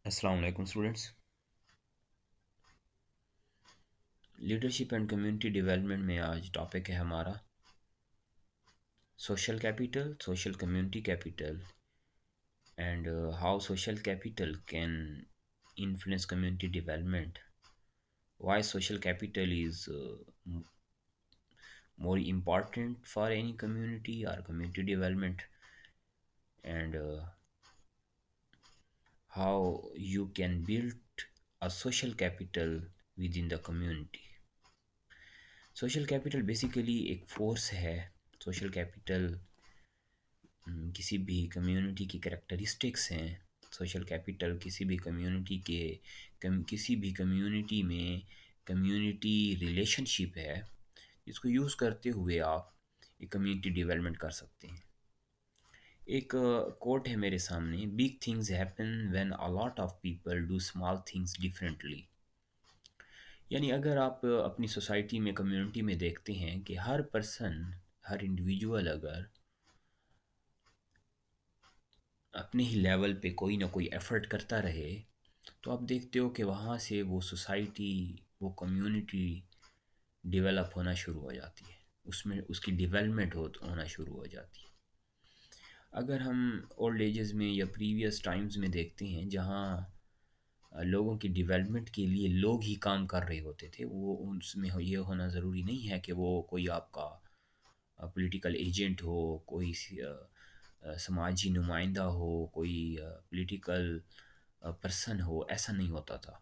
अस्सलाम वालेकुम students. Leadership and community development में आज टॉपिक है हमारा social capital, social community capital and how social capital can influence community development. Why social capital is more important for any community or community development, and how you can build a social capital within the community. Social capital basically एक force है। Social capital किसी भी community की characteristics हैं। Social capital किसी भी community के किसी भी कम्युनिटी में कम्युनिटी रिलेशनशिप है जिसको यूज़ करते हुए आप एक कम्युनिटी डेवलपमेंट कर सकते हैं। एक कोट है मेरे सामने, big things happen when a lot of people do small things differently. यानी अगर आप अपनी सोसाइटी में कम्युनिटी में देखते हैं कि हर पर्सन, हर इंडिविजुअल अगर अपने ही लेवल पे कोई ना कोई एफ़र्ट करता रहे, तो आप देखते हो कि वहाँ से वो सोसाइटी, वो कम्युनिटी डेवलप होना शुरू हो जाती है, उसमें उसकी डेवलपमेंट होना शुरू हो जाती है। अगर हम ओल्ड एजेस में या प्रीवियस टाइम्स में देखते हैं जहाँ लोगों की डेवलपमेंट के लिए लोग ही काम कर रहे होते थे, वो उसमें ये होना ज़रूरी नहीं है कि वो कोई आपका पॉलिटिकल एजेंट हो, कोई समाजी नुमाइंदा हो, कोई पॉलिटिकल पर्सन हो, ऐसा नहीं होता था।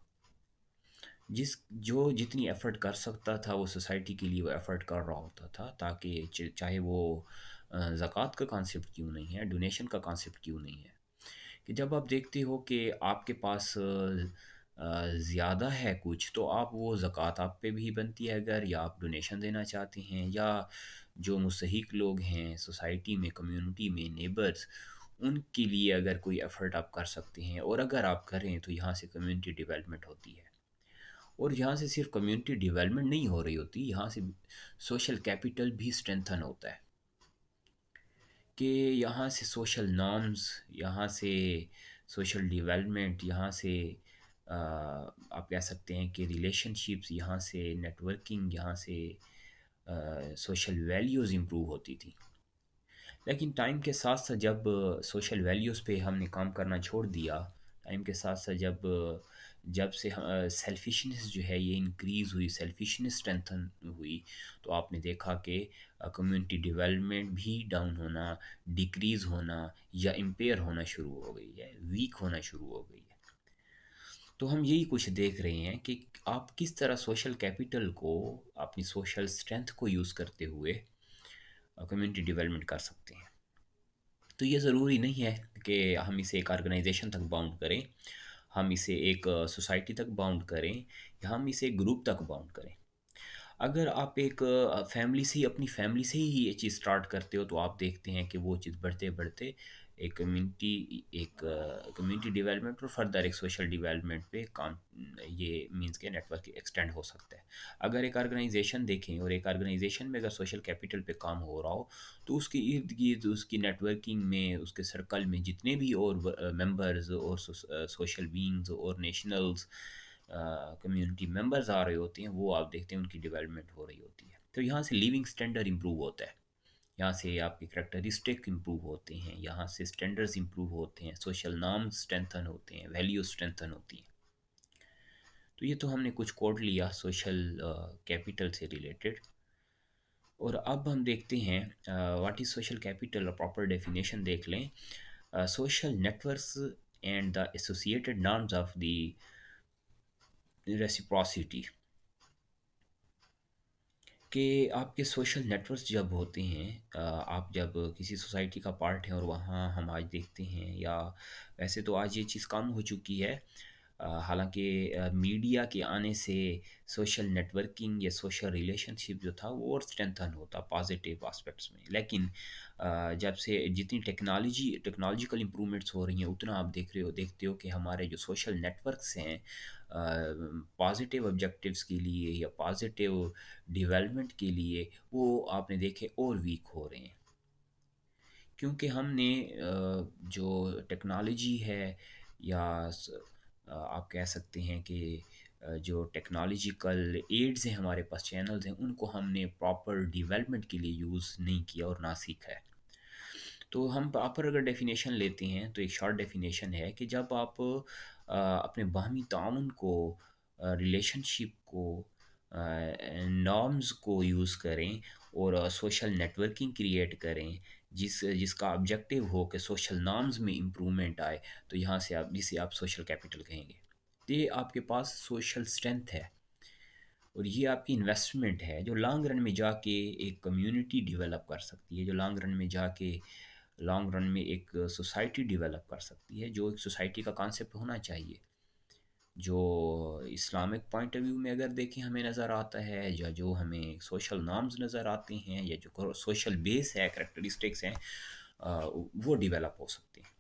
जो जितनी एफ़र्ट कर सकता था वो सोसाइटी के लिए वो एफ़र्ट कर रहा होता था, ताकि चाहे वो ज़कात का कॉन्सेप्ट क्यों नहीं है, डोनेशन का कॉन्सेप्ट क्यों नहीं है, कि जब आप देखते हो कि आपके पास ज़्यादा है कुछ, तो आप वो ज़कात आप पे भी बनती है अगर, या आप डोनेशन देना चाहते हैं, या जो मुस्तहिक लोग हैं सोसाइटी में, कम्युनिटी में, नेबर्स, उनके लिए अगर कोई एफ़र्ट आप कर सकते हैं, और अगर आप करें तो यहाँ से कम्युनिटी डेवलपमेंट होती है। और यहाँ से सिर्फ कम्युनिटी डेवलपमेंट नहीं हो रही होती, यहाँ से सोशल कैपिटल भी स्ट्रेंथन होता है, कि यहाँ से सोशल नॉर्म्स, यहाँ से सोशल डेवलपमेंट, यहाँ से आप कह सकते हैं कि रिलेशनशिप्स, यहाँ से नेटवर्किंग, यहाँ से सोशल वैल्यूज़ इम्प्रूव होती थी। लेकिन टाइम के साथ साथ जब सोशल वैल्यूज़ पे हमने काम करना छोड़ दिया, टाइम के साथ साथ जब से सेल्फिशनेस जो है ये इंक्रीज़ हुई, सेल्फिशनेस स्ट्रेंथन हुई, तो आपने देखा कि कम्युनिटी डेवलपमेंट भी डाउन होना, डिक्रीज़ होना या इम्पेयर होना शुरू हो गई है, वीक होना शुरू हो गई है। तो हम यही कुछ देख रहे हैं कि आप किस तरह सोशल कैपिटल को, अपनी सोशल स्ट्रेंथ को यूज़ करते हुए कम्युनिटी डेवलपमेंट कर सकते हैं। तो ये ज़रूरी नहीं है कि हम इसे एक ऑर्गेनाइजेशन तक बाउंड करें, हम इसे एक सोसाइटी तक बाउंड करें, या हम इसे एक ग्रुप तक बाउंड करें। अगर आप एक फैमिली से ही, अपनी फैमिली से ही ये चीज़ स्टार्ट करते हो, तो आप देखते हैं कि वो चीज़ बढ़ते-बढ़ते एक कम्युनिटी डेवलपमेंट और फर्दर एक सोशल डेवलपमेंट पे काम, ये मीन्स के नेटवर्क एक्सटेंड हो सकता है। अगर एक ऑर्गेनाइजेशन देखें और एक ऑर्गेनाइजेशन में अगर सोशल कैपिटल पे काम हो रहा हो, तो उसके इर्द-गिर्द, उसकी नेटवर्किंग में, उसके सर्कल में जितने भी और मेंबर्स और सोशल बीइंग्स और नेशनल्स कम्युनिटी मेंबर्स आ रहे होते हैं, वो आप देखते हैं उनकी डेवलपमेंट हो रही होती है। तो यहाँ से लिविंग स्टैंडर्ड इम्प्रूव होता है, यहाँ से आपके करैक्टरिस्टिक इम्प्रूव होते हैं, यहाँ से स्टैंडर्ड्स इम्प्रूव होते हैं, सोशल नॉर्म्स स्ट्रेंथन होते हैं, वैल्यूज स्ट्रेंथन होती हैं। तो ये तो हमने कुछ कोड लिया सोशल कैपिटल से रिलेटेड। और अब हम देखते हैं what is social capital, proper definition देख लें। Social networks and the associated norms of the reciprocity, कि आपके सोशल नेटवर्क्स जब होते हैं, आप जब किसी सोसाइटी का पार्ट हैं, और वहाँ हम आज देखते हैं, या वैसे तो आज ये चीज़ कम हो चुकी है, हालांकि मीडिया के आने से सोशल नेटवर्किंग या सोशल रिलेशनशिप जो था वो और स्ट्रेंथन होता पॉजिटिव एस्पेक्ट्स में। लेकिन जब से जितनी टेक्नोलॉजिकल इम्प्रूवमेंट्स हो रही हैं, उतना आप देखते हो कि हमारे जो सोशल नेटवर्क्स हैं पॉजिटिव ऑब्जेक्टिव्स के लिए या पॉजिटिव डेवलपमेंट के लिए, वो आपने देखे और वीक हो रहे हैं, क्योंकि हमने जो टेक्नोलॉजी है, या आप कह सकते हैं कि जो टेक्नोलॉजिकल एड्स हैं हमारे पास, चैनल्स हैं, उनको हमने प्रॉपर डेवलपमेंट के लिए यूज़ नहीं किया और ना सीखा है। तो हम प्रॉपर अगर डेफिनेशन लेते हैं तो एक शॉर्ट डेफिनेशन है कि जब आप अपने बाहमी ताउन को, रिलेशनशिप को, नॉर्म्स को यूज़ करें और सोशल नेटवर्किंग क्रिएट करें, जिसका ऑब्जेक्टिव हो कि सोशल नॉर्म्स में इम्प्रूवमेंट आए, तो यहाँ से आप, जिसे आप सोशल कैपिटल कहेंगे, तो ये आपके पास सोशल स्ट्रेंथ है और ये आपकी इन्वेस्टमेंट है जो लॉन्ग रन में जाके एक कम्युनिटी डेवलप कर सकती है, जो लॉन्ग रन में जाके, लॉन्ग रन में एक सोसाइटी डेवलप कर सकती है, जो एक सोसाइटी का कॉन्सेप्ट होना चाहिए, जो इस्लामिक पॉइंट ऑफ व्यू में अगर देखें हमें नज़र आता है, या जो हमें सोशल नॉर्म्स नज़र आते हैं, या जो सोशल बेस है, करेक्टरिस्टिक्स हैं, वो डेवलप हो सकते हैं।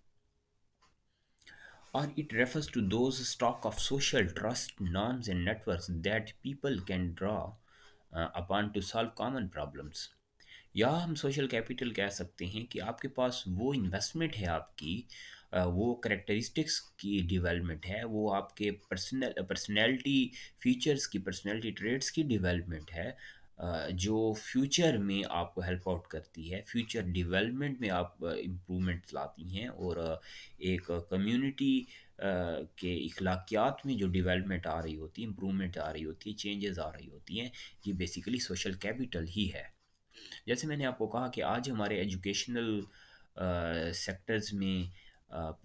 Or it refers to those stock of social trust, norms, and networks that people can draw upon to solve common problems. या हम सोशल कैपिटल कह सकते हैं कि आपके पास वो इन्वेस्टमेंट है आपकी, वो करेक्टरिस्टिक्स की डेवलपमेंट है, वो आपके पर्सनैलिटी फीचर्स की, पर्सनैलिटी ट्रेड्स की डेवलपमेंट है, जो फ्यूचर में आपको हेल्प आउट करती है, फ्यूचर डेवलपमेंट में आप इम्प्रूवमेंट लाती हैं, और एक कम्युनिटी के इखलाकियात में जो डेवलपमेंट आ रही होती है, इम्प्रूवमेंट आ रही होती है, चेंजेस आ रही होती हैं, ये बेसिकली सोशल कैपिटल ही है। जैसे मैंने आपको कहा कि आज हमारे एजुकेशनल सेक्टर्स में,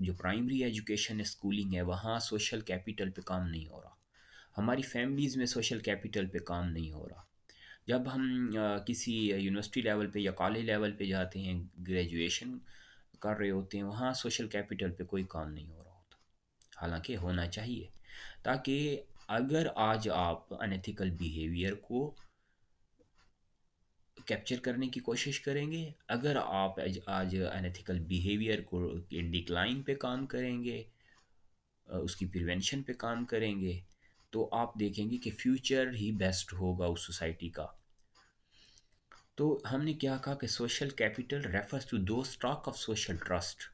जो प्राइमरी एजुकेशन है, स्कूलिंग है, वहाँ सोशल कैपिटल पे काम नहीं हो रहा। हमारी फैमिलीज़ में सोशल कैपिटल पे काम नहीं हो रहा। जब हम किसी यूनिवर्सिटी लेवल पे या कॉलेज लेवल पे जाते हैं, ग्रेजुएशन कर रहे होते हैं, वहाँ सोशल कैपिटल पे कोई काम नहीं हो रहा होता, हालांकि होना चाहिए, ताकि अगर आज आप अनएथिकल बिहेवियर को कैप्चर करने की कोशिश करेंगे, अगर आप आज अनएथिकल बिहेवियर को के डिक्लाइन पे काम करेंगे, उसकी प्रिवेंशन पे काम करेंगे, तो आप देखेंगे कि फ्यूचर ही बेस्ट होगा उस सोसाइटी का। तो हमने क्या कहा कि सोशल कैपिटल रेफर्स टू दो स्टॉक ऑफ सोशल ट्रस्ट।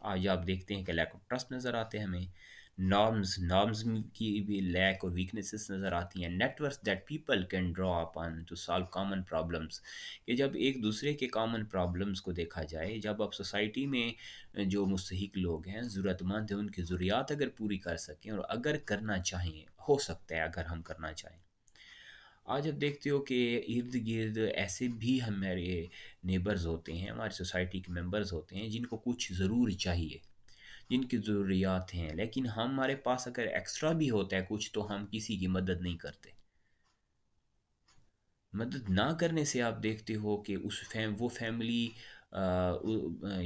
आज आप देखते हैं कि लैक ऑफ ट्रस्ट नज़र आते हैं हमें, नॉर्म्स नॉर्म्स की भी लैक और वीकनेसेस नज़र आती हैं, networks that people can draw upon two solve common problems, कि जब एक दूसरे के कॉमन प्रॉब्लम्स को देखा जाए, जब आप सोसाइटी में जो मुस्तहिक लोग हैं, ज़रूरतमंद हैं, उनकी ज़रूरियात अगर पूरी कर सकें, और अगर करना चाहें, हो सकता है अगर हम करना चाहें। आज आप देखते हो कि इर्द गिर्द ऐसे भी हमारे नेबर्स होते हैं, हमारी सोसाइटी के मेंबर्स होते हैं, जिनको कुछ ज़रूर चाहिए, जिनकी ज़रूरियात हैं, लेकिन हमारे पास अगर एक्स्ट्रा भी होता है कुछ, तो हम किसी की मदद नहीं करते। मदद ना करने से आप देखते हो कि वो फैमिली,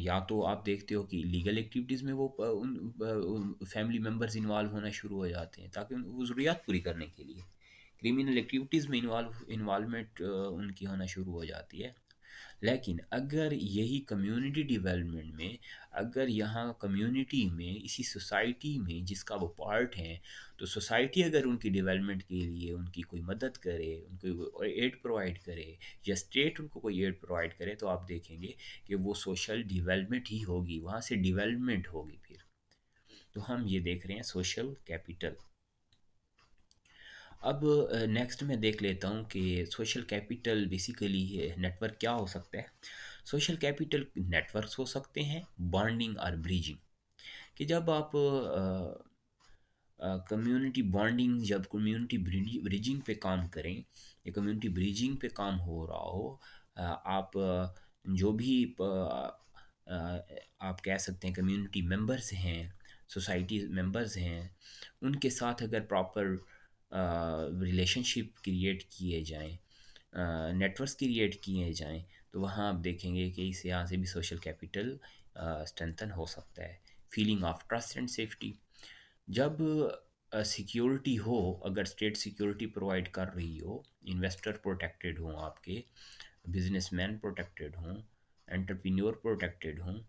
या तो आप देखते हो कि लीगल एक्टिविटीज़ में वो उन फैमिली मेम्बर्स इन्वॉल्व होना शुरू हो जाते हैं, ताकि वो ज़रूरियात पूरी करने के लिए क्रिमिनल एक्टिविटीज़ में इन्वॉल्वमेंट उनकी होना शुरू हो जाती है। लेकिन अगर यही कम्युनिटी डेवलपमेंट में, अगर यहाँ कम्युनिटी में, इसी सोसाइटी में जिसका वो पार्ट हैं, तो सोसाइटी अगर उनकी डेवलपमेंट के लिए उनकी कोई मदद करे, उनको एड प्रोवाइड करे, या स्टेट उनको कोई एड प्रोवाइड करे, तो आप देखेंगे कि वो सोशल डेवलपमेंट ही होगी, वहाँ से डेवलपमेंट होगी फिर। तो हम ये देख रहे हैं सोशल कैपिटल। अब नेक्स्ट मैं देख लेता हूँ कि सोशल कैपिटल बेसिकली नेटवर्क क्या हो सकता है। सोशल कैपिटल नेटवर्क्स हो सकते हैं, बॉन्डिंग और ब्रिजिंग, कि जब आप कम्युनिटी बॉन्डिंग, जब कम्युनिटी ब्रिजिंग पे काम करें, या कम्युनिटी ब्रिजिंग पे काम हो रहा हो, आप जो भी आप कह सकते हैं कम्युनिटी मेंबर्स हैं, सोसाइटी मेंबर्स हैं, उनके साथ अगर प्रॉपर रिलेशनशिप क्रिएट किए जाएं, नेटवर्क्स क्रिएट किए जाएं, तो वहाँ आप देखेंगे कि इस यहाँ से भी सोशल कैपिटल स्ट्रेंथन हो सकता है। Feeling of trust and safety, जब सिक्योरिटी हो, अगर स्टेट सिक्योरिटी प्रोवाइड कर रही हो, इन्वेस्टर प्रोटेक्टेड हों आपके, बिजनेसमैन प्रोटेक्टेड हों, एंटरप्रेन्योर प्रोटेक्टेड हों,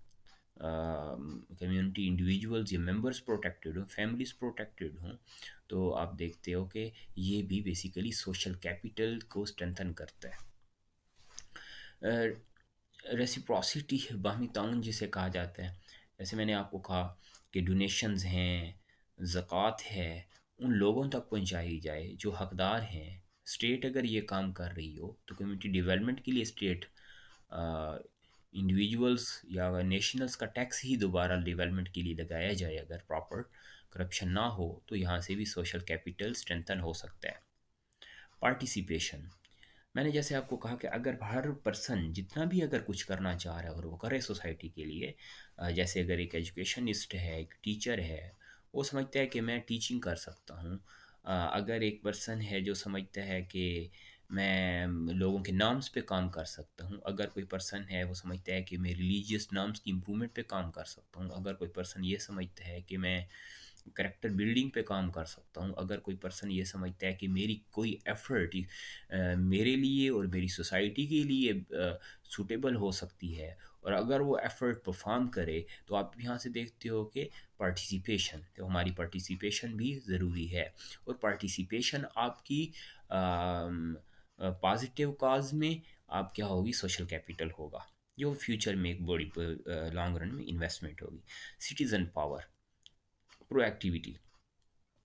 कम्युनिटी इंडिविजुअल्स या मेंबर्स प्रोटेक्टेड हों, फैमिलीज प्रोटेक्टेड हों, तो आप देखते हो कि ये भी बेसिकली सोशल कैपिटल को स्ट्रेंथन करता है। रेसिप्रोसिटी, बाहमी ताउन जिसे कहा जाता है, जैसे मैंने आपको कहा कि डोनेशंस हैं, ज़कात है, उन लोगों तक पहुँचाई जाए जो हकदार हैं। स्टेट अगर ये काम कर रही हो, तो कम्युनिटी डेवलपमेंट के लिए स्टेट इंडिविजुअल्स या नेशनल्स का टैक्स ही दोबारा डेवलपमेंट के लिए लगाया जाए, अगर प्रॉपर करप्शन ना हो, तो यहाँ से भी सोशल कैपिटल स्ट्रेंथन हो सकता है। पार्टिसिपेशन, मैंने जैसे आपको कहा कि अगर हर पर्सन जितना भी अगर कुछ करना चाह रहा है और वो करे सोसाइटी के लिए, जैसे अगर एक एजुकेशनिस्ट है, एक टीचर है, वो समझता है कि मैं टीचिंग कर सकता हूँ। अगर एक पर्सन है जो समझता है कि मैं लोगों के नाम्स पे काम कर सकता हूँ, अगर कोई पर्सन है वो समझता है कि मैं रिलीजियस नाम्स की इम्प्रूवमेंट पे काम कर सकता हूँ, अगर कोई पर्सन ये समझता है कि मैं करेक्टर बिल्डिंग पे काम कर सकता हूँ, अगर कोई पर्सन ये समझता है कि मेरी कोई एफ़र्ट मेरे लिए और मेरी सोसाइटी के लिए सूटेबल हो सकती है, और अगर वो एफ़र्ट परफॉर्म करे, तो आप यहाँ से देखते हो कि पार्टिसिपेशन, तो हमारी पार्टिसिपेशन भी ज़रूरी है। और पार्टिसिपेशन आपकी पॉजिटिव काज में आप क्या होगी, सोशल कैपिटल होगा, जो फ्यूचर में एक बड़ी लॉन्ग रन में इन्वेस्टमेंट होगी। सिटीज़न पावर, प्रोएक्टिविटी,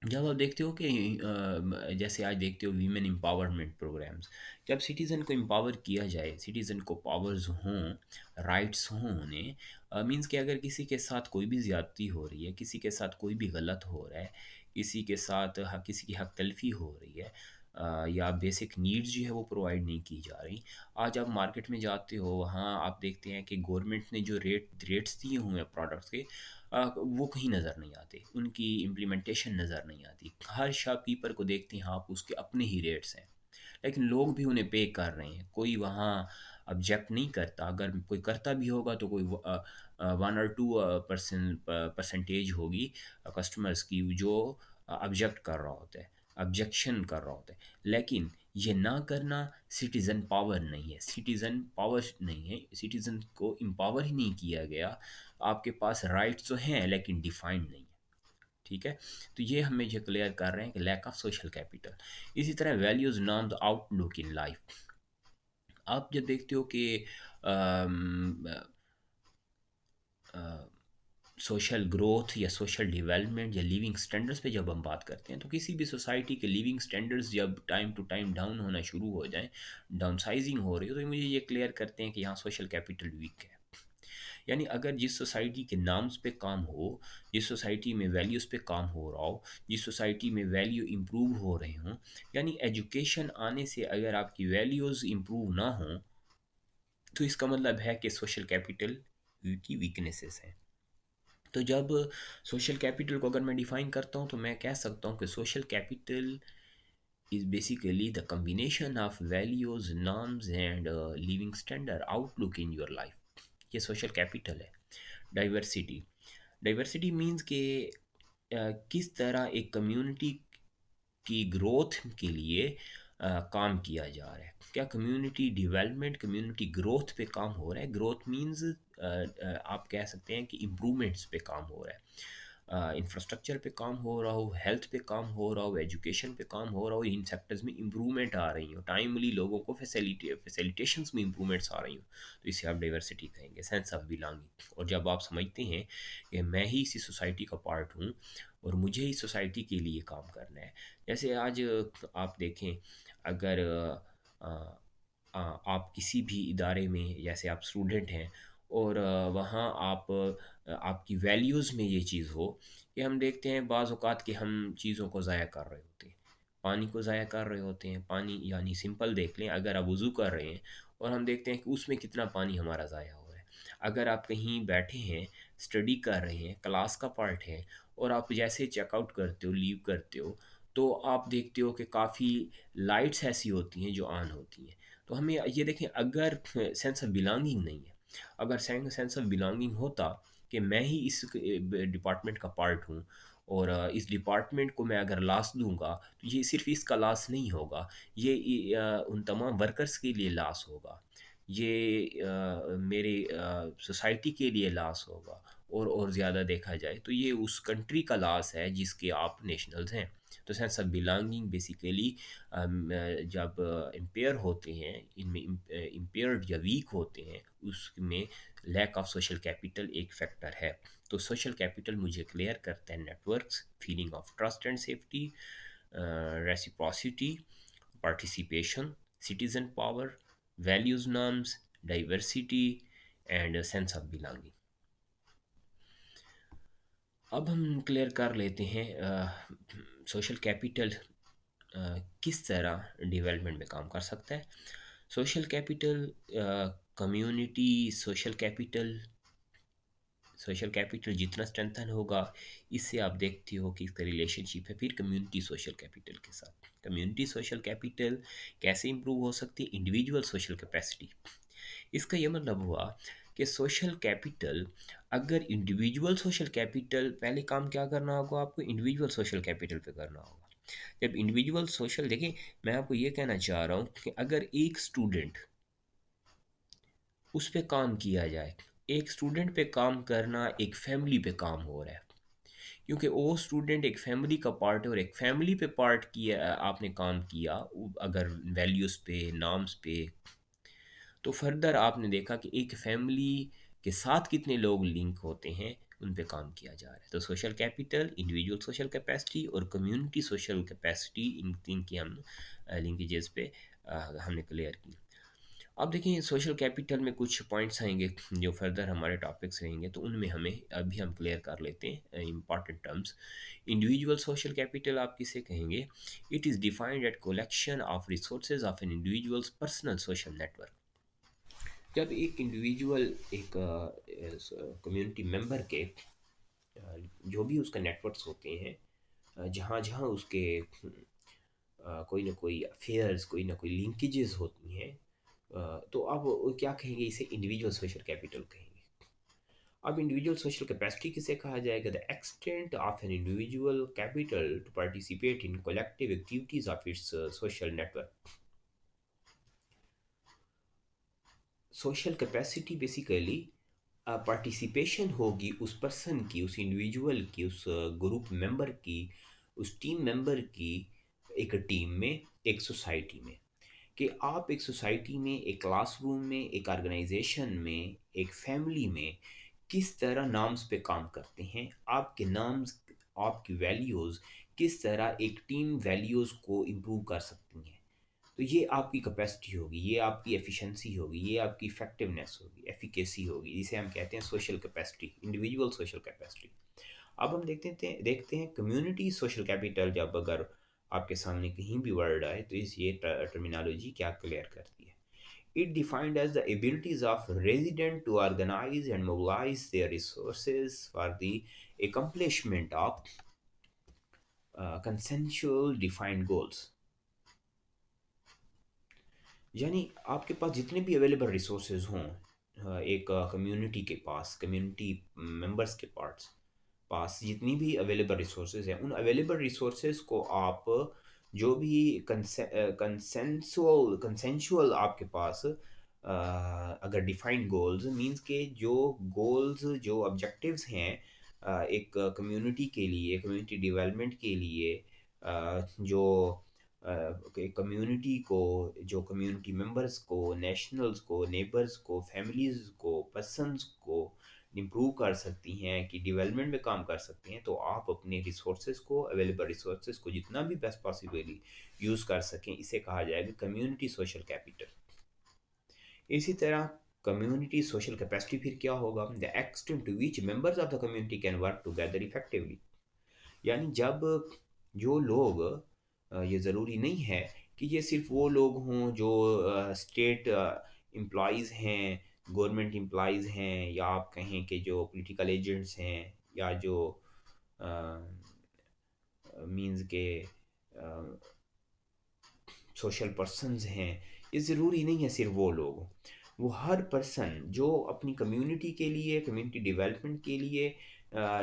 जब आप देखते हो कि जैसे आज देखते हो वीमेन एम्पावरमेंट प्रोग्राम्स, जब सिटीज़न को एम्पावर किया जाए, सिटीज़न को पावर्स हों, राइट्स हों उन्हें, मींस कि अगर किसी के साथ कोई भी ज़्यादती हो रही है, किसी के साथ कोई भी गलत हो रहा है, किसी के साथ किसी की हक तलफी हो रही है, या बेसिक नीड्स जो है वो प्रोवाइड नहीं की जा रही, आज आप मार्केट में जाते हो, वहाँ आप देखते हैं कि गवर्नमेंट ने जो रेट्स दिए हुए हैं प्रोडक्ट्स के, वो कहीं नज़र नहीं आते, उनकी इम्प्लीमेंटेशन नज़र नहीं आती। हर शॉपकीपर को देखते हैं आप, उसके अपने ही रेट्स हैं, लेकिन लोग भी उन्हें पे कर रहे हैं, कोई वहाँ ऑब्जेक्ट नहीं करता। अगर कोई करता भी होगा तो कोई 1 और 2 परसेंटेज होगी कस्टमर्स की, जो ऑब्जेक्ट कर रहा होता है, ऑब्जेक्शन कर रहा होता है। लेकिन ये ना करना सिटीज़न पावर नहीं है, सिटीज़न पावर नहीं है, सिटीज़न को एम्पावर ही नहीं किया गया। आपके पास राइट्स तो हैं लेकिन डिफाइंड नहीं है। ठीक है, तो ये हमें ये क्लियर कर रहे हैं कि लैक ऑफ सोशल कैपिटल। इसी तरह values, norms, outlook in life, आप जब देखते हो कि सोशल ग्रोथ या सोशल डेवलपमेंट या लिविंग स्टैंडर्ड्स पे जब हम बात करते हैं, तो किसी भी सोसाइटी के लिविंग स्टैंडर्ड्स जब टाइम टू टाइम डाउन होना शुरू हो जाएं, डाउन साइजिंग हो रही हो, तो मुझे ये क्लियर करते हैं कि यहाँ सोशल कैपिटल वीक है। यानी अगर जिस सोसाइटी के नाम्स पे काम हो, जिस सोसाइटी में वैल्यूज़ पे काम हो रहा हो, जिस सोसाइटी में वैल्यू इम्प्रूव हो रहे हों, यानी एजुकेशन आने से अगर आपकी वैल्यूज़ इम्प्रूव ना हों, तो इसका मतलब है कि सोशल कैपिटल की वीकनेसेस हैं। तो जब सोशल कैपिटल को अगर मैं डिफाइन करता हूँ, तो मैं कह सकता हूँ कि social capital is basically the combination of values, norms and living standard outlook in your life, ये सोशल कैपिटल है। डाइवर्सिटी, डाइवर्सिटी मीन्स कि किस तरह एक कम्युनिटी की ग्रोथ के लिए काम किया जा रहा है, क्या कम्युनिटी डेवलपमेंट, कम्युनिटी ग्रोथ पे काम हो रहा है। ग्रोथ मीन्स आप कह सकते हैं कि इम्प्रूवमेंट्स पे काम हो रहा है, इंफ्रास्ट्रक्चर पे काम हो रहा हो, हेल्थ पे काम हो रहा हो, एजुकेशन पे काम हो रहा हो, इन सेक्टर्स में इम्प्रूवमेंट आ रही हो, टाइमली लोगों को फैसिलिटेशंस में इम्प्रूवमेंट्स आ रही हो, तो इसे आप डाइवर्सिटी कहेंगे, सेंस ऑफ बिलोंगिंग। और जब आप समझते हैं कि मैं ही इसी सोसाइटी का पार्ट हूँ और मुझे ही सोसाइटी के लिए काम करना है, जैसे आज आप देखें, अगर आप किसी भी इदारे में, जैसे आप स्टूडेंट हैं और वहाँ आप आपकी वैल्यूज़ में ये चीज़ हो कि हम देखते हैं बाज़ औक़ात कि हम चीज़ों को ज़ाया कर रहे होते हैं, पानी को ज़ाया कर रहे होते हैं। पानी यानी सिंपल देख लें, अगर आप वज़ू कर रहे हैं और हम देखते हैं कि उसमें कितना पानी हमारा ज़ाया हो रहा है। अगर आप कहीं बैठे हैं, स्टडी कर रहे हैं, क्लास का पार्ट है, और आप जैसे चेकआउट करते हो, लीव करते हो, तो आप देखते हो कि काफ़ी लाइट्स ऐसी होती हैं जो ऑन होती हैं। तो हमें ये देखें, अगर सेंस ऑफ बिलॉन्गिंग नहीं है, अगर सेंस ऑफ बिलॉन्गिंग होता कि मैं ही इस डिपार्टमेंट का पार्ट हूँ, और इस डिपार्टमेंट को मैं अगर लॉस दूंगा, तो ये सिर्फ इसका लॉस नहीं होगा, ये उन तमाम वर्कर्स के लिए लॉस होगा, ये मेरे सोसाइटी के लिए लॉस होगा, और ज़्यादा देखा जाए तो ये उस कंट्री का लॉस है जिसके आप नेशनल्स हैं। तो सेंस ऑफ बिलोंगिंग बेसिकली जब इम्पेयर होते हैं, इनमें इम्पेयर्ड या वीक होते हैं, उसमें लैक ऑफ सोशल कैपिटल एक फैक्टर है। तो सोशल कैपिटल मुझे क्लियर करता है networks, feeling of trust and safety, reciprocity, participation, citizen power, values norms, diversity and a sense of belonging. अब हम क्लियर कर लेते हैं सोशल कैपिटल किस तरह डेवलपमेंट में काम कर सकता है। Social capital community social capital जितना स्ट्रेंथन होगा, इससे आप देखते हो कि इसका रिलेशनशिप है फिर कम्युनिटी सोशल कैपिटल के साथ। कम्युनिटी सोशल कैपिटल कैसे इंप्रूव हो सकती है? Individual social capacity. इसका ये मतलब हुआ कि सोशल कैपिटल, अगर इंडिविजुअल सोशल कैपिटल, पहले काम क्या करना होगा आपको? इंडिविजुअल सोशल कैपिटल पे करना होगा। जब इंडिविजुअल सोशल, देखिए मैं आपको ये कहना चाह रहा हूँ कि अगर एक स्टूडेंट, उस पे काम किया जाए, एक स्टूडेंट पे काम करना एक फैमिली पे काम हो रहा है, क्योंकि वो स्टूडेंट एक फैमिली का पार्ट है, और एक फैमिली पे पार्ट किया आपने काम किया, अगर वैल्यूज़ पे, नॉर्म्स पे, तो फर्दर आपने देखा कि एक फैमिली के साथ कितने लोग लिंक होते हैं, उन पे काम किया जा रहा है। तो social capital, individual social capacity और कम्युनिटी सोशल कैपेसिटी, इन तीन की हम लिंकेजेस पे हमने क्लियर की। अब देखिए सोशल कैपिटल में कुछ पॉइंट्स आएंगे जो फर्दर हमारे टॉपिक्स रहेंगे, तो उनमें हमें अभी हम क्लियर कर लेते हैं important terms. Individual social capital आप किसे कहेंगे? It is defined at collection of resources of an individuals personal social network. जब एक इंडिविजुअल एक कम्युनिटी मेंबर के जो भी उसका नेटवर्क्स होते हैं, जहाँ जहाँ उसके कोई ना कोई अफेयर्स, कोई ना कोई लिंकेजेस होती हैं, तो अब वो क्या कहेंगे? इसे इंडिविजुअल सोशल कैपिटल कहेंगे। अब इंडिविजुअल सोशल कैपेसिटी किसे कहा जाएगा? The extent of an individual capital to participate in collective activities of its social network. Social capacity basically participation होगी उस पर्सन की, उस इंडिविजुअल की, उस ग्रुप मेंबर की, उस टीम मेंबर की, एक टीम में, एक सोसाइटी में। कि आप एक सोसाइटी में, एक क्लासरूम में, एक ऑर्गेनाइजेशन में, एक फैमिली में किस तरह नॉर्म्स पे काम करते हैं, आपके नॉर्म्स, आपकी वैल्यूज़ किस तरह एक टीम वैल्यूज़ को इम्प्रूव कर सकती हैं। तो ये आपकी कैपेसिटी होगी, ये आपकी एफिशिएंसी होगी, ये आपकी इफेक्टिवनेस होगी, एफिकेसी होगी, जिसे हम कहते हैं social capacity, individual social capacity. अब हम देखते हैं कम्युनिटी सोशल कैपिटल। जब अगर आपके सामने कहीं भी वर्ड आए तो इस ये टर्मिनोलॉजी क्या क्लियर करती है? It defined as the abilities of resident to organize and mobilize their resources for the accomplishment of consensual defined goals। यानी आपके पास जितने भी अवेलेबल रिसोर्सेज हों, एक कम्युनिटी के पास, कम्युनिटी मेंबर्स के पास जितनी भी अवेलेबल रिसोर्सेज हैं, उन अवेलेबल रिसोर्सेज को आप जो भी कंसेंशुअल आपके पास अगर डिफाइंड गोल्स मींस के जो गोल्स, जो ऑब्जेक्टिव्स हैं एक कम्युनिटी के लिए, कम्युनिटी डेवलपमेंट के लिए, जो कम्युनिटी को, जो कम्युनिटी मेंबर्स को, नेशनल्स को, नेबर्स को, फैमिलीज़ को, पर्सन्स को इम्प्रूव कर सकती हैं, कि डेवलपमेंट में काम कर सकती हैं, तो आप अपने रिसोर्सेज को, अवेलेबल रिसोर्सेज को जितना भी बेस्ट पॉसिबली यूज़ कर सकें, इसे कहा जाएगा कम्युनिटी सोशल कैपिटल। इसी तरह कम्युनिटी सोशल कैपेसिटी फिर क्या होगा? The extent to which members of the community can work together effectively. यानी जब जो लोग, ये ज़रूरी नहीं है कि ये सिर्फ वो लोग हों जो स्टेट एम्प्लॉयज़ हैं, गवर्नमेंट एम्प्लॉयज़ हैं, या आप कहें कि जो पॉलिटिकल एजेंट्स हैं, या जो मींस के सोशल पर्सन्स हैं। ये ज़रूरी नहीं है सिर्फ वो लोग हों। वो हर पर्सन जो अपनी कम्युनिटी के लिए, कम्युनिटी डेवलपमेंट के लिए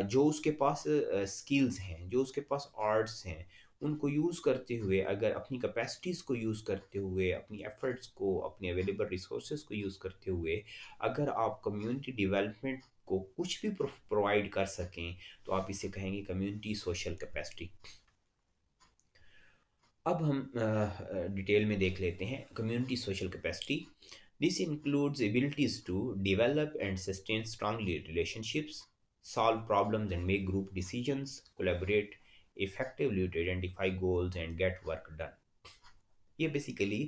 जो उसके पास स्किल्स हैं, जो उसके पास आर्ट्स हैं, उनको यूज़ करते हुए, अगर अपनी कैपेसिटीज़ को यूज़ करते हुए, अपनी एफ़र्ट्स को, अपने अवेलेबल रिसोर्सेज को यूज़ करते हुए, अगर आप कम्युनिटी डेवलपमेंट को कुछ भी प्रोवाइड कर सकें, तो आप इसे कहेंगे कम्युनिटी सोशल कैपेसिटी। अब हम डिटेल में देख लेते हैं community social capacity. This includes abilities to develop and sustain strongly relationships, solve problems and make group decisions, collaborate effectively to identify goals and get work done। ये basically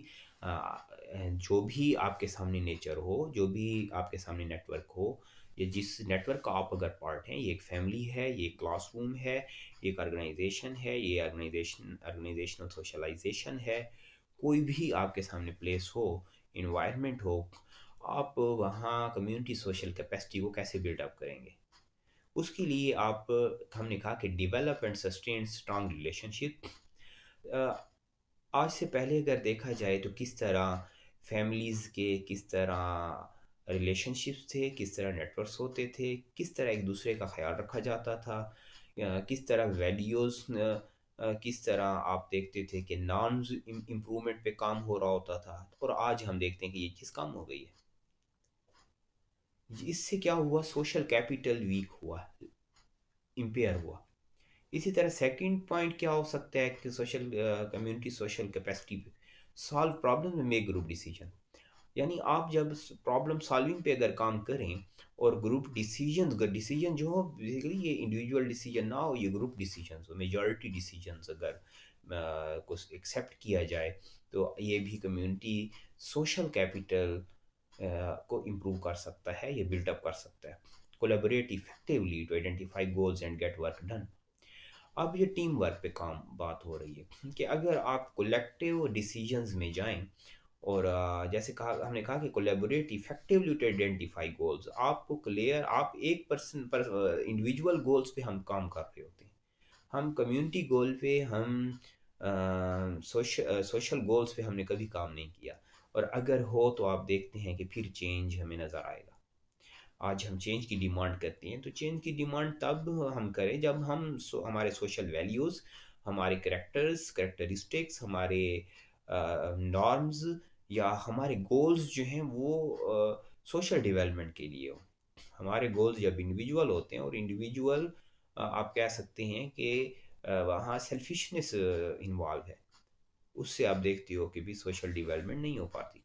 जो भी आपके सामने नेचर हो, जो भी आपके सामने नेटवर्क हो, या जिस नेटवर्क का आप अगर पार्ट हैं, ये एक फैमिली है, ये एक क्लासरूम है, ये एक ऑर्गेनाइजेशन है, ये ऑर्गेनाइजेशनल सोशलाइजेशन है, कोई भी आपके सामने प्लेस हो, इन्वायरमेंट हो, आप वहाँ कम्युनिटी सोशल कैपेसिटी को कैसे बिल्डअप करेंगे? उसके लिए आप, हमने कहा कि develop and sustain strong relationship. आज से पहले अगर देखा जाए तो किस तरह फैमिलीज़ के किस तरह रिलेशनशिप्स थे, किस तरह नेटवर्क्स होते थे, किस तरह एक दूसरे का ख्याल रखा जाता था, किस तरह वैल्यूज़, किस तरह आप देखते थे कि नॉर्म्स इम्प्रूवमेंट पे काम हो रहा होता था, और आज हम देखते हैं कि ये चीज़ कम हो गई है। इससे क्या हुआ? सोशल कैपिटल वीक हुआ, इम्पेयर हुआ। इसी तरह सेकंड पॉइंट क्या हो सकता है कि सोशल कम्युनिटी सोशल कैपेसिटी पे सॉल्व प्रॉब्लम में मेक ग्रुप डिसीजन। यानी आप जब प्रॉब्लम सॉल्विंग पे अगर काम करें और ग्रुप डिसीजन, डिसीजन जो हो बेसिकली ये इंडिविजुअल डिसीजन ना हो, ये ग्रुप डिसीजन हो, मेजॉरिटी डिसीजन अगर कुछ एक्सेप्ट किया जाए, तो ये भी कम्युनिटी सोशल कैपिटल को इम्प्रूव कर सकता है, ये बिल्डअप कर सकता है। Collaborate effectively to identify goals and get work done. अब ये टीम वर्क पे काम बात हो रही है कि अगर आप कलेक्टिव डिसीजंस में जाएं, और जैसे कहा, हमने कहा कि collaborate effectively to identify goals, आपको क्लियर, आप एक पर्सन पर इंडिविजुअल गोल्स पे हम काम कर रहे होते हैं, हम कम्युनिटी गोल पे, हम सोशल गोल्स पे हमने कभी काम नहीं किया, और अगर हो तो आप देखते हैं कि फिर चेंज हमें नज़र आएगा। आज हम चेंज की डिमांड करते हैं, तो चेंज की डिमांड तब हम करें जब हम हमारे सोशल वैल्यूज़, हमारे करेक्टरिस्टिक्स, हमारे नॉर्म्स या हमारे गोल्स जो हैं वो सोशल डेवलपमेंट के लिए हो। हमारे गोल्स जब इंडिविजुअल होते हैं, और इंडिविजुअल आप कह सकते हैं कि वहाँ सेल्फिशनेस इन्वॉल्व है, उससे आप देखते हो कि भी सोशल डेवलपमेंट नहीं हो पाती।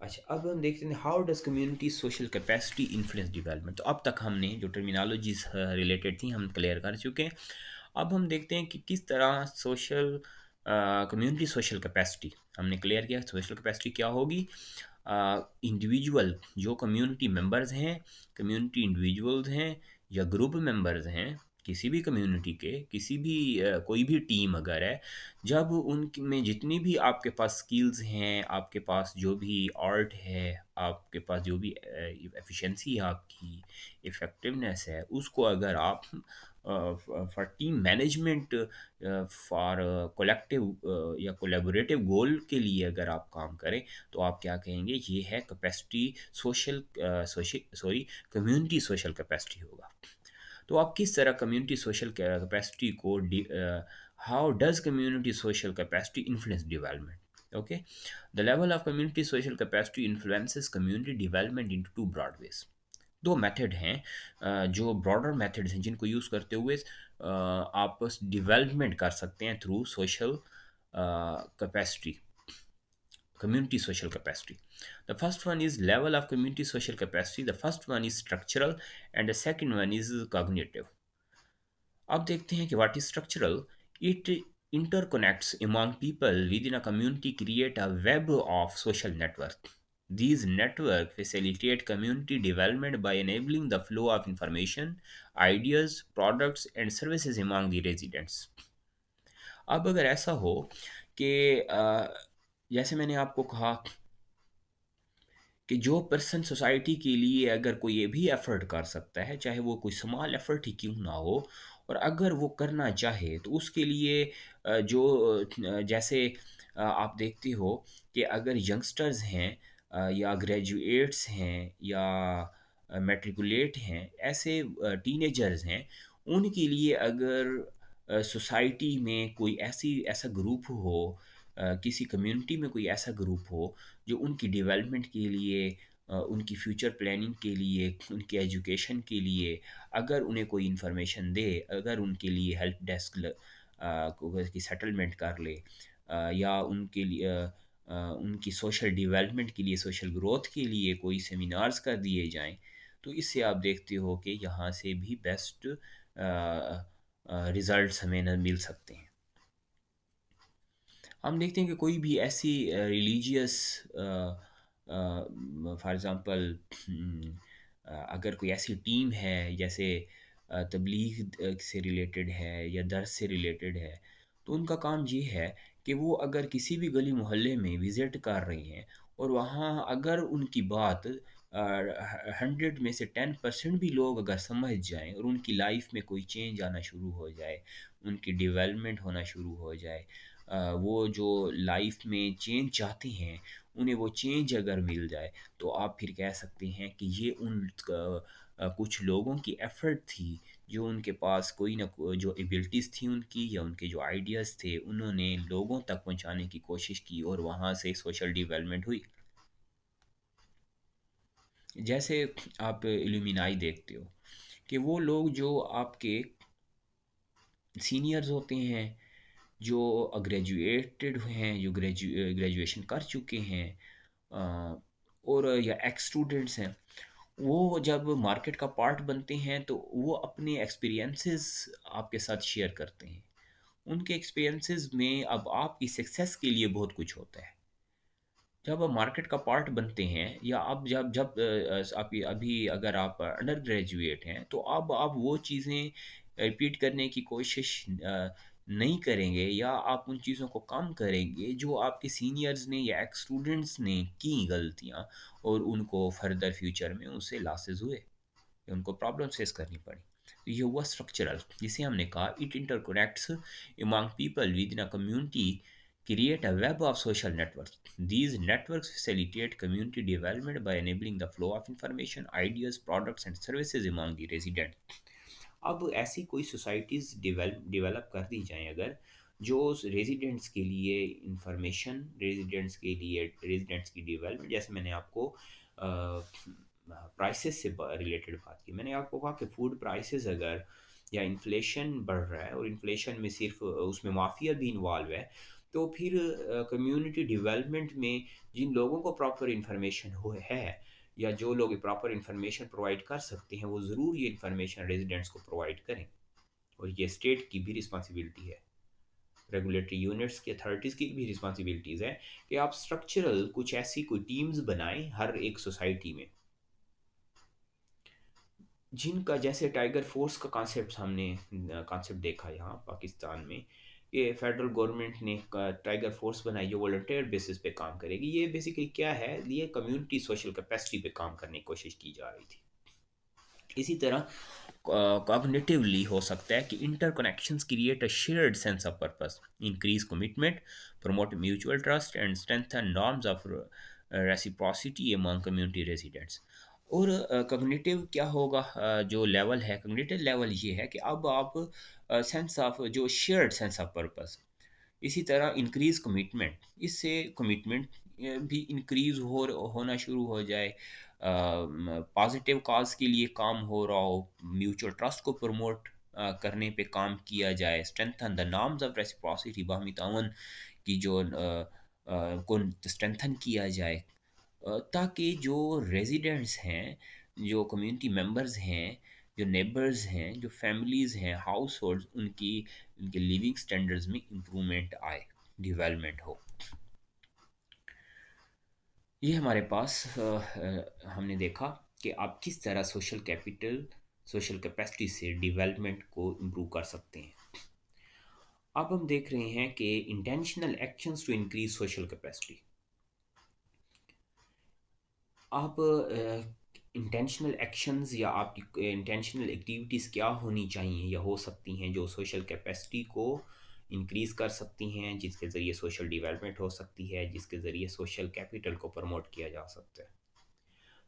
अच्छा, अब हम देखते हैं how does community social capacity influence development. तो अब तक हमने जो टर्मिनोलॉजीज रिलेटेड थी हम क्लियर कर चुके हैं। अब हम देखते हैं कि किस तरह सोशल कम्युनिटी सोशल कैपेसिटी हमने क्लियर किया। सोशल कैपेसिटी क्या होगी? इंडिविजुअल जो कम्युनिटी मेंबर्स हैं, कम्युनिटी इंडिविजुअल्स हैं, या ग्रुप मेंबर्स हैं, किसी भी कम्युनिटी के, किसी भी कोई भी टीम अगर है, जब उनमें जितनी भी आपके पास स्किल्स हैं, आपके पास जो भी आर्ट है, आपके पास जो भी एफिशिएंसी है, आपकी इफ़ेक्टिवनेस है, उसको अगर आप for team management, for collective या कोलैबोरेटिव गोल के लिए अगर आप काम करें, तो आप क्या कहेंगे? ये है capacity social sorry community social capacity होगा। तो आप किस तरह कम्युनिटी सोशल कैपेसिटी को, how does community social capacity influence development? Okay, the level of community social capacity influences community development into two broad ways. दो मेथड हैं, जो broader methods हैं, जिनको यूज़ करते हुए आप डेवलपमेंट कर सकते हैं through social capacity, community social capacity. The first one is level of community social capacity. The first one is structural and the second one is cognitive. अब देखते हैं कि what is structural. It interconnects among people within a community, create a web of social network. These networks facilitate community development by enabling the flow of information, ideas, products and services among the residents. अब अगर ऐसा हो कि जैसे मैंने आपको कहा कि जो पर्सन सोसाइटी के लिए अगर कोई ये भी एफ़र्ट कर सकता है, चाहे वो कोई स्मॉल एफ़र्ट ही क्यों ना हो, और अगर वो करना चाहे तो उसके लिए जैसे आप देखते हो कि अगर यंगस्टर्स हैं, या ग्रेजुएट्स हैं, या मैट्रिकुलेट हैं, ऐसे टीनेजर्स हैं, उनके लिए अगर सोसाइटी में कोई ऐसा ग्रुप हो, किसी कम्युनिटी में कोई ऐसा ग्रुप हो जो उनकी डेवलपमेंट के लिए उनकी फ्यूचर प्लानिंग के लिए, उनकी एजुकेशन के लिए अगर उन्हें कोई इन्फॉर्मेशन दे, अगर उनके लिए हेल्प डेस्क की सेटलमेंट कर ले, या उनके लिए उनकी सोशल डेवलपमेंट के लिए, सोशल ग्रोथ के लिए कोई सेमिनार्स कर दिए जाएं, तो इससे आप देखते हो कि यहाँ से भी बेस्ट रिज़ल्ट्स हमें न मिल सकते हैं। हम देखते हैं कि कोई भी ऐसी रिलीजियस, फॉर एग्ज़ाम्पल, अगर कोई ऐसी टीम है जैसे तबलीग से रिलेटेड है या दर्स से रिलेटेड है, तो उनका काम ये है कि वो अगर किसी भी गली मोहल्ले में विज़िट कर रही हैं और वहाँ अगर उनकी बात 100 में से 10% भी लोग अगर समझ जाएं और उनकी लाइफ में कोई चेंज आना शुरू हो जाए, उनकी डेवलपमेंट होना शुरू हो जाए, वो जो लाइफ में चेंज चाहते हैं, उन्हें वो चेंज अगर मिल जाए, तो आप फिर कह सकते हैं कि ये कुछ लोगों की एफ़र्ट थी, जो उनके पास कोई ना जो एबिलिटीज़ थी उनकी या उनके जो आइडियाज़ थे, उन्होंने लोगों तक पहुंचाने की कोशिश की और वहाँ से सोशल डेवलपमेंट हुई। जैसे आप इल्यूमिनाई देखते हो कि वो लोग जो आपके सीनियर्स होते हैं, जो ग्रेजुएटेड हैं, जो ग्रेजुएशन कर चुके हैं, अ, और या एक्स स्टूडेंट्स हैं, वो जब मार्केट का पार्ट बनते हैं तो वो अपने एक्सपीरियंसेस आपके साथ शेयर करते हैं। उनके एक्सपीरियंसेस में अब आपकी सक्सेस के लिए बहुत कुछ होता है। जब आप मार्केट का पार्ट बनते हैं या आप जब जब आप अभी अगर आप अंडर ग्रेजुएट हैं, तो अब आप वो चीज़ें रिपीट करने की कोशिश नहीं करेंगे या आप उन चीज़ों को कम करेंगे जो आपके सीनियर्स ने या एक्स स्टूडेंट्स ने की गलतियाँ, और उनको फर्दर फ्यूचर में उससे लॉसेस हुए, उनको प्रॉब्लम फेस करनी पड़ी। तो ये हुआ स्ट्रक्चरल, जिसे हमने कहा it interconnects among people within a community, create a web of social networks. These networks facilitate community development by enabling the flow of information, ideas, products and services among the residents. अब ऐसी कोई societies develop कर दी जाएँ अगर, जो residents के लिए information, residents की डेवलपमेंट, जैसे मैंने आपको प्राइसेस से रिलेटेड बात की, मैंने आपको कहा कि फूड प्राइसेस अगर या इन्फ्लेशन बढ़ रहा है और इन्फ्लेशन में सिर्फ उसमें माफिया भी इन्वॉल्व है, तो फिर कम्युनिटी डेवलपमेंट में जिन लोगों को प्रॉपर इंफॉर्मेशन हो है या जो लोग प्रॉपर इंफॉर्मेशन प्रोवाइड कर सकते हैं, वो ज़रूर ये इंफॉर्मेशन रेजिडेंट्स को प्रोवाइड करें। और ये स्टेट की भी रिस्पॉन्सिबिलिटी है, रेगुलेटरी यूनिट्स की, अथॉरिटीज़ की भी रिस्पॉन्सिबिलिटीज़ है कि आप स्ट्रक्चरल कुछ ऐसी कोई टीम्स बनाएं हर एक सोसाइटी में, जिनका जैसे टाइगर फोर्स का कॉन्सेप्ट हमने कॉन्सेप्ट देखा यहाँ पाकिस्तान में, ये फेडरल गवर्नमेंट ने टाइगर फोर्स बनाई जो वॉलंटियर बेसिस पे काम करेगी। ये बेसिकली क्या है, ये कम्युनिटी सोशल कैपेसिटी पे काम करने की कोशिश की जा रही थी। इसी तरह कॉग्निटिवली हो सकता है कि interconnections create a shared sense of purpose, increase commitment, promote mutual trust and strengthen norms of reciprocity among community residents. और कॉग्निटिव क्या होगा, जो लेवल है, कॉग्निटिव लेवल ये है कि अब आप सेंस ऑफ जो शेयर्ड सेंस ऑफ पर्पस, इसी तरह इंक्रीज कमिटमेंट, इससे कमिटमेंट भी इंक्रीज होना शुरू हो जाए, पॉजिटिव काज के लिए काम हो रहा हो, म्यूचुअल ट्रस्ट को प्रमोट करने पे काम किया जाए, strengthen the norms of reciprocity, बाहमी तावन की जो को स्ट्रेंथन किया जाए, ताकि जो रेजिडेंट्स हैं, जो कम्युनिटी मेंबर्स हैं, जो नेबर्स हैं, जो फैमिलीज़ हैं, हाउस होल्ड, उनकी उनके लिविंग स्टैंडर्ड्स में इम्प्रूवमेंट आए, डेवलपमेंट हो। ये हमारे पास हमने देखा कि आप किस तरह सोशल कैपिटल, सोशल कैपेसिटी से डेवलपमेंट को इम्प्रूव कर सकते हैं। अब हम देख रहे हैं कि intentional actions to increase social capacity. आप इंटेंशनल एक्शंस या आपकी इंटेंशनल एक्टिविटीज़ क्या होनी चाहिए या हो सकती हैं जो सोशल कैपेसिटी को इंक्रीज़ कर सकती हैं, जिसके ज़रिए सोशल डेवलपमेंट हो सकती है, जिसके ज़रिए सोशल कैपिटल को प्रमोट किया जा सकता है।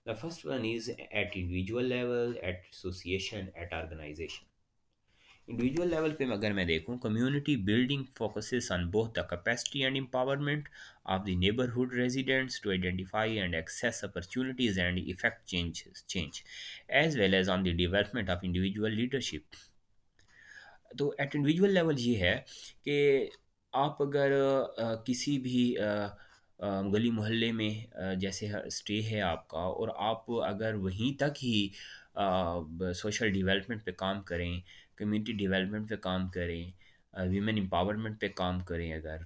The first one is at individual level, at association, at organisation. Individual level पे अगर मैं देखूं, community building focuses on both the capacity and empowerment of the neighbourhood residents to identify and access opportunities and effect change as well as on the development of individual leadership. तो at individual level ये है कि आप अगर किसी भी गली मोहल्ले में जैसे स्टे है आपका, और आप अगर वहीं तक ही सोशल डेवलपमेंट पे काम करें, कम्युनिटी डेवलपमेंट पे काम करें, वीमेन एम्पावरमेंट पे काम करें, अगर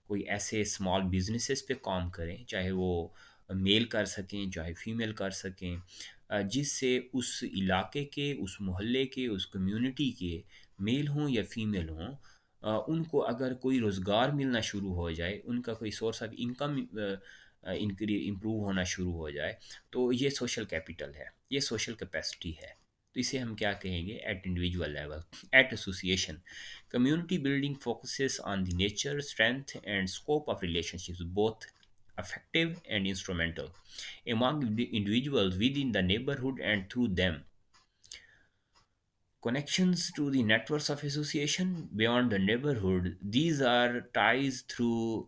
कोई ऐसे स्मॉल बिजनेसेस पे काम करें, चाहे वो मेल कर सकें चाहे फीमेल कर सकें, जिससे उस इलाके के, उस मोहल्ले के, उस कम्युनिटी के मेल हों या फीमेल हों, उनको अगर कोई रोज़गार मिलना शुरू हो जाए, उनका कोई सोर्स ऑफ इनकम इम्प्रूव होना शुरू हो जाए, तो ये सोशल कैपिटल है, ये सोशल कैपेसिटी है। तो इसे हम क्या कहेंगे at individual level. At association, community building focuses on the nature, strength, and scope of relationships, both effective and instrumental, among the individuals within the neighborhood and through them. Connections to the networks of association beyond the neighborhood. These are ties through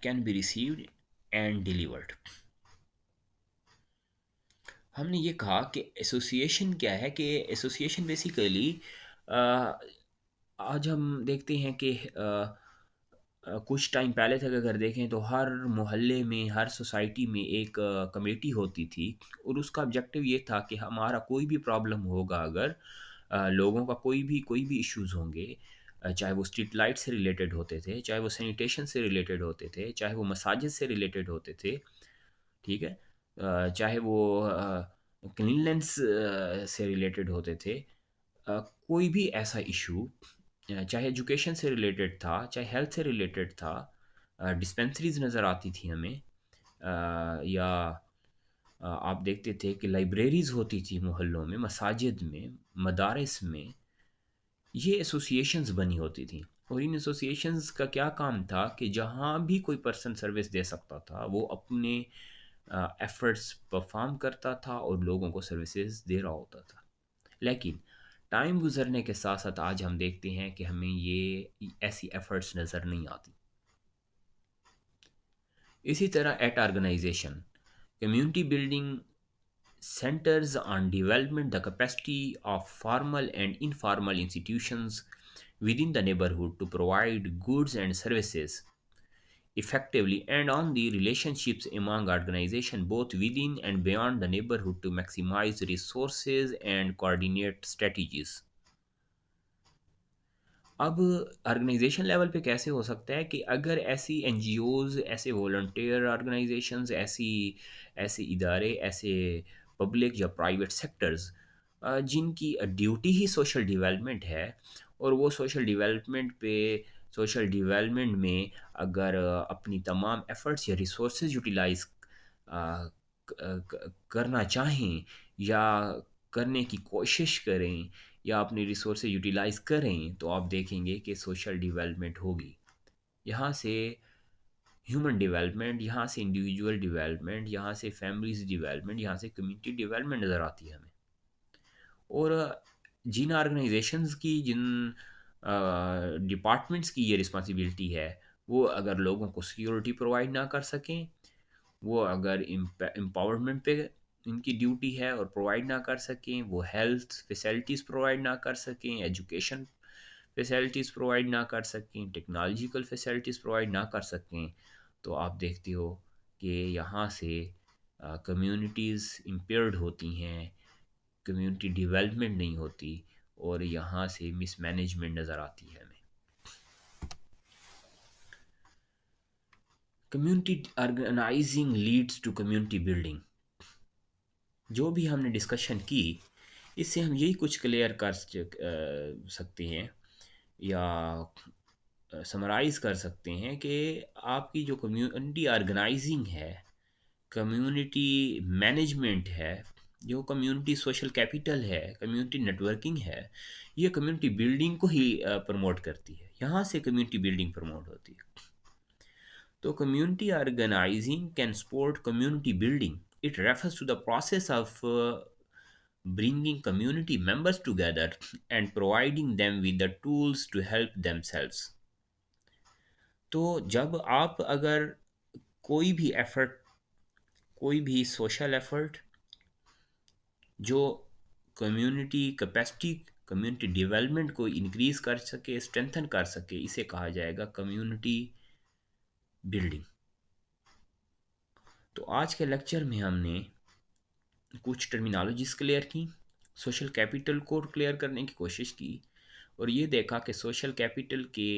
can be received and delivered. हमने ये कहा कि association क्या है, कि association basically आज हम देखते हैं कि कुछ टाइम पहले तक अगर देखें तो हर मोहल्ले में, हर सोसाइटी में एक कमेटी होती थी, और उसका ऑब्जेक्टिव ये था कि हमारा कोई भी प्रॉब्लम होगा, अगर लोगों का कोई भी इश्यूज़ होंगे, चाहे वो स्ट्रीट लाइट से रिलेटेड होते थे, चाहे वो सैनिटेशन से रिलेटेड होते थे, चाहे वो मसाजिद से रिलेटेड होते थे, ठीक है, चाहे वो क्लीननेस से रिलेटेड होते थे, कोई भी ऐसा इशू, चाहे एजुकेशन से रिलेटेड था, चाहे हेल्थ से रिलेटेड था, डिस्पेंसरीज नज़र आती थी हमें, या आप देखते थे कि लाइब्रेरीज़ होती थी मोहल्लों में, मसाजिद में, मदारिस में, ये एसोसिएशंस बनी होती थी। और इन एसोसिएशंस का क्या काम था कि जहाँ भी कोई पर्सन सर्विस दे सकता था, वो अपने एफर्ट्स परफॉर्म करता था और लोगों को सर्विसेज दे रहा होता था। लेकिन टाइम गुजरने के साथ साथ आज हम देखते हैं कि हमें ये ऐसी एफर्ट्स नज़र नहीं आती। इसी तरह at organisation, community building centers on development the capacity of formal and informal institutions within the neighborhood to provide goods and services effectively, and on the relationships among organizations both within and beyond the neighborhood to maximize resources and coordinate strategies. अब organisation level पे कैसे हो सकता है कि अगर ऐसी NGOs, ऐसे वॉलंटियर ऑर्गेनाइजेशंस, ऐसी ऐसे इदारे, ऐसे पब्लिक या प्राइवेट सेक्टर्स, जिनकी ड्यूटी ही सोशल डेवलपमेंट है, और वो सोशल डेवलपमेंट में अगर अपनी तमाम एफर्ट्स या रिसोर्सेज यूटिलाइज करना चाहें, या करने की कोशिश करें, या अपनी रिसोर्सेज यूटिलाइज करें, तो आप देखेंगे कि सोशल डेवलपमेंट होगी। यहाँ से ह्यूमन डेवलपमेंट, यहाँ से इंडिविजुअल डेवलपमेंट, यहाँ से फैमिलीज डेवलपमेंट, यहाँ से कम्युनिटी डेवलपमेंट नज़र आती है हमें। और जिन ऑर्गेनाइजेशंस की, जिन डिपार्टमेंट्स की ये रिस्पॉन्सिबिलिटी है, वो अगर लोगों को सिक्योरिटी प्रोवाइड ना कर सकें, वो अगर एम्पावरमेंट पे इनकी ड्यूटी है और प्रोवाइड ना कर सकें, वो हेल्थ फैसिलिटीज़ प्रोवाइड ना कर सकें, एजुकेशन फैसिलिटीज़ प्रोवाइड ना कर सकें, टेक्नोलॉजिकल फैसिलिटीज़ प्रोवाइड ना कर सकें, तो आप देखते हो कि यहाँ से कम्युनिटीज़ इम्पेयर्ड होती हैं, कम्युनिटी डेवलपमेंट नहीं होती, और यहाँ से मिसमैनेजमेंट नज़र आती है हमें। Community organising leads to community building. जो भी हमने डिस्कशन की, इससे हम यही कुछ क्लियर कर सकते हैं, या समराइज़ कर सकते हैं कि आपकी जो कम्युनिटी ऑर्गेनाइजिंग है, कम्युनिटी मैनेजमेंट है, जो कम्युनिटी सोशल कैपिटल है, कम्युनिटी नेटवर्किंग है, ये कम्युनिटी बिल्डिंग को ही प्रमोट करती है। यहाँ से कम्युनिटी बिल्डिंग प्रमोट होती है। तो community organizing can support community building. It refers to the process of bringing community members together and providing them with the tools to help themselves. तो जब आप अगर कोई भी एफर्ट, कोई भी सोशल एफर्ट जो कम्युनिटी कैपेसिटी, कम्युनिटी डेवलपमेंट को इंक्रीज कर सके, स्ट्रेंथन कर सके, इसे कहा जाएगा कम्युनिटी बिल्डिंग। तो आज के लेक्चर में हमने कुछ टर्मिनोलॉजीज क्लियर की, सोशल कैपिटल को क्लियर करने की कोशिश की, और ये देखा कि सोशल कैपिटल के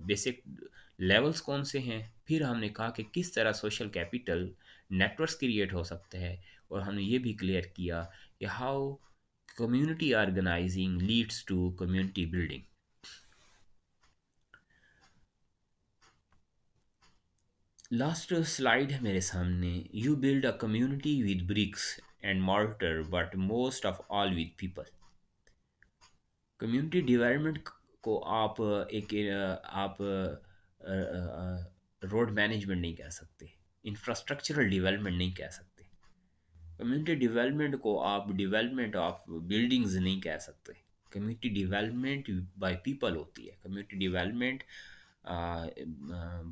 बेसिक लेवल्स कौन से हैं। फिर हमने कहा कि किस तरह सोशल कैपिटल नेटवर्क्स क्रिएट हो सकते हैं, और हमने ये भी क्लियर किया कि how community organising leads to community building. Last slide है मेरे सामने। You build a community with bricks and mortar but most of all with people. Community development को आप आप रोड मैनेजमेंट नहीं कह सकते, इंफ्रास्ट्रक्चरल डेवलपमेंट नहीं कह सकते, कम्युनिटी डेवलपमेंट को आप डेवलपमेंट ऑफ बिल्डिंग्स नहीं कह सकते। कम्युनिटी डेवलपमेंट बाय पीपल होती है, community development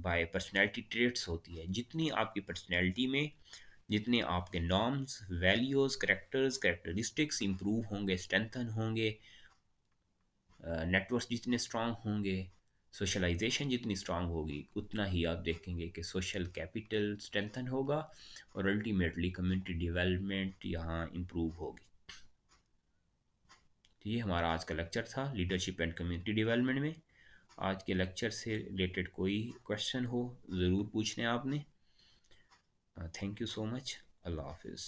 bye personality traits होती है। जितनी आपकी पर्सनैलिटी में, जितने आपके norms, values, characters, characteristics improve होंगे, स्ट्रेंथन होंगे, नेटवर्क्स जितने स्ट्रांग होंगे, सोशलाइजेशन जितनी स्ट्रांग होगी, उतना ही आप देखेंगे कि सोशल कैपिटल स्ट्रेंथन होगा और अल्टीमेटली कम्युनिटी डेवलपमेंट यहाँ इम्प्रूव होगी। तो ये हमारा आज का लेक्चर था लीडरशिप एंड कम्युनिटी डेवलपमेंट में। आज के लेक्चर से रिलेटेड कोई क्वेश्चन हो ज़रूर पूछने आपने। Thank you so much. अल्लाह हाफिज़।